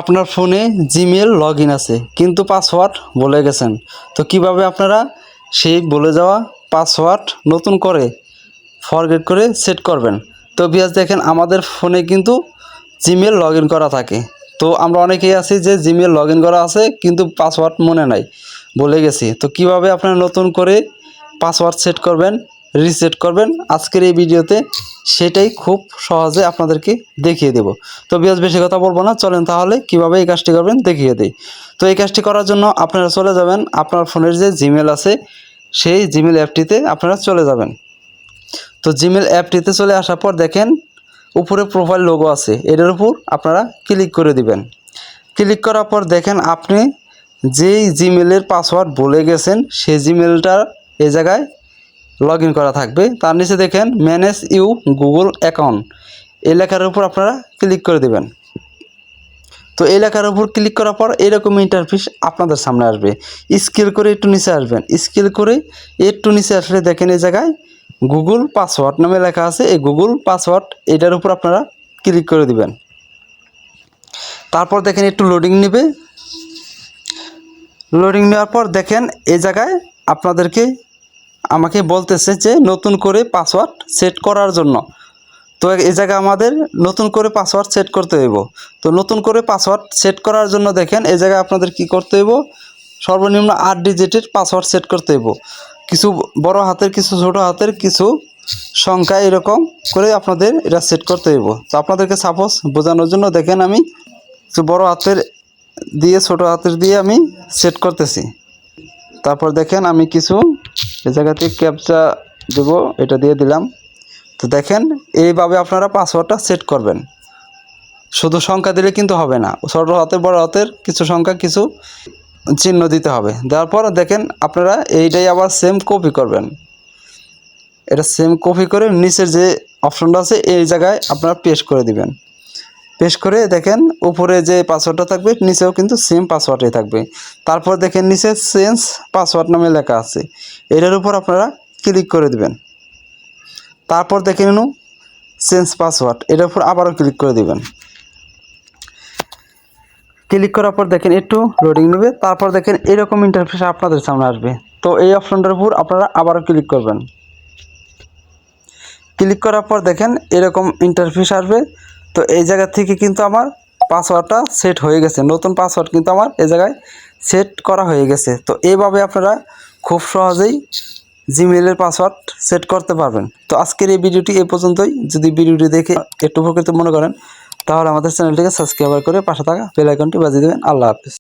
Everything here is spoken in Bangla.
আপনার ফোনে জিমেল লগ ইন আছে কিন্তু পাসওয়ার্ড ভুলে গেছেন। তো কিভাবে আপনারা সেই ভুলে যাওয়া পাসওয়ার্ড নতুন করে ফরগেট করে সেট করবেন। তো ভিউয়ার্স দেখেন আমাদের ফোনে কিন্তু জিমেল লগ ইন করা থাকে। তো আমরা অনেকেই আছি যে জিমেল লগ ইন করা আছে কিন্তু পাসওয়ার্ড মনে নাই, ভুলে গেছি। তো কিভাবে আপনারা নতুন করে পাসওয়ার্ড সেট করবেন, রিসেট করবেন, আজকের এই ভিডিওতে সেটাই খুব সহজে আপনাদেরকে দেখিয়ে দেব। তো ভিউয়ার্স বেশি কথা বলবো না, চলেন তাহলে কিভাবে এই কাজটি করবেন দেখিয়ে দিই। তো এই কাজটি করার জন্য আপনারা চলে যাবেন আপনার ফোনের যে জিমেল আছে সেই জিমেল অ্যাপটিতে আপনারা চলে যাবেন। তো জিমেল অ্যাপটিতে চলে আসার পর দেখেন উপরে প্রোফাইল লোগো আছে, এটার উপর আপনারা ক্লিক করে দিবেন। ক্লিক করার পর দেখেন আপনি যেই জিমেলের পাসওয়ার্ড ভুলে গেছেন সেই জিমেলটা এই জায়গায় লগ ইন করা থাকবে। তার নিচে দেখেন ম্যানেজ ইউ গুগল অ্যাকাউন্ট, এই লেখার উপর আপনারা ক্লিক করে দেবেন। তো এই লেখার উপর ক্লিক করার পর এরকম ইন্টারফেস আপনাদের সামনে আসবে। স্ক্রল করে একটু নিচে আসবেন, স্ক্রল করে একটু নিচে আসলে দেখেন এই জায়গায় গুগল পাসওয়ার্ড নামে লেখা আছে। এই গুগল পাসওয়ার্ড এটার উপর আপনারা ক্লিক করে দিবেন। তারপর দেখেন একটু লোডিং নেবে। লোডিং নেওয়ার পর দেখেন এই জায়গায় আপনাদেরকে আমাকে বলতেছে যে নতুন করে পাসওয়ার্ড সেট করার জন্য। তো এই জায়গায় আমাদের নতুন করে পাসওয়ার্ড সেট করতে হইব। তো নতুন করে পাসওয়ার্ড সেট করার জন্য দেখেন এই জায়গায় আপনাদের কি করতে হইব, সর্বনিম্ন 8 ডিজিটের পাসওয়ার্ড সেট করতে হইব। কিছু বড় হাতের, কিছু ছোট হাতের, কিছু সংখ্যা এরকম করে আপনাদের এটা সেট করতে হইব। তো আপনাদেরকে সাপোজ বোঝানোর জন্য দেখেন আমি কিছু বড় হাতের দিয়ে ছোট হাতের দিয়ে আমি সেট করতেছি। তারপর দেখেন আমি কিছু এই জায়গাতে ক্যাপচা দেব, এটা দিয়ে দিলাম। তো দেখেন এইভাবে আপনারা পাসওয়ার্ডটা সেট করবেন। শুধু সংখ্যা দিলে কিন্তু হবে না, ছোট হাতের বড় হাতের কিছু সংখ্যা কিছু চিহ্ন দিতে হবে। দেওয়ার পর দেখেন আপনারা এইটাই আবার সেম কপি করবেন। এটা সেম কপি করে নিচের যে অপশনটা আছে এই জায়গায় আপনারা পেস্ট করে দিবেন। পেস্ট করে দেখেন উপরে যে পাসওয়ার্ডটা থাকবে নিচেও কিন্তু সেম পাসওয়ার্ডই থাকবে। তারপর দেখেন নিচে চেঞ্জ পাসওয়ার্ড নামে লেখা আছে, এটার উপর আপনারা ক্লিক করে দিবেন। তারপর দেখে নিন চেঞ্জ পাসওয়ার্ড, এটার উপর আবারও ক্লিক করে দিবেন। ক্লিক করার পর দেখেন একটু লোডিং নেবে। তারপর দেখেন এরকম ইন্টারফেস আপনাদের সামনে আসবে। তো এই অপশনটার উপর আপনারা আবারও ক্লিক করবেন। ক্লিক করার পর দেখেন এরকম ইন্টারফেস আসবে। তো এই জায়গা থেকে কিন্তু আমার পাসওয়ার্ডটা সেট হয়ে গেছে, নতুন পাসওয়ার্ড কিন্তু আমার এই জায়গায় সেট করা হয়ে গেছে। তো এইভাবে আপনারা খুব সহজেই জিমেলের পাসওয়ার্ড সেট করতে পারবেন। তো আজকের এই ভিডিওটি এই পর্যন্তই। যদি ভিডিওটি দেখে একটু উপকৃত মনে করেন তাহলে আমাদের চ্যানেলটিকে সাবস্ক্রাইব করে পাশে থাকা বেল আইকনটি বাজিয়ে দেবেন। আল্লাহ হাফেজ।